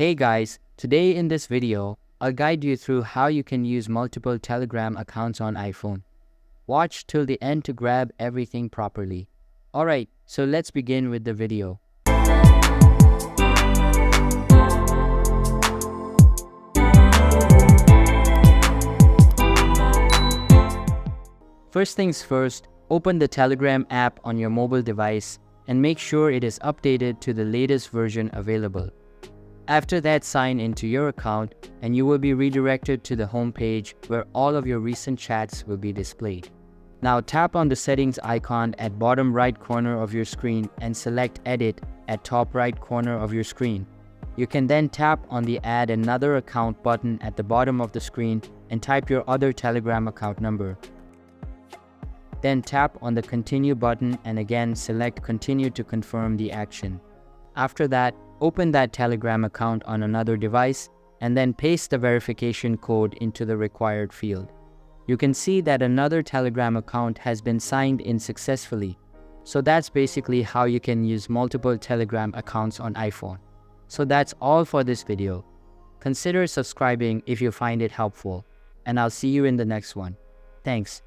Hey guys, today in this video, I'll guide you through how you can use multiple Telegram accounts on iPhone. Watch till the end to grab everything properly. Alright, so let's begin with the video. First things first, open the Telegram app on your mobile device and make sure it is updated to the latest version available. After that, sign into your account and you will be redirected to the home page where all of your recent chats will be displayed. Now tap on the settings icon at bottom right corner of your screen and select Edit at top right corner of your screen. You can then tap on the Add Another Account button at the bottom of the screen and type your other Telegram account number. Then tap on the Continue button and again select Continue to confirm the action. After that, open that Telegram account on another device and then paste the verification code into the required field. You can see that another Telegram account has been signed in successfully. So that's basically how you can use multiple Telegram accounts on iPhone. So that's all for this video. Consider subscribing if you find it helpful, and I'll see you in the next one. Thanks.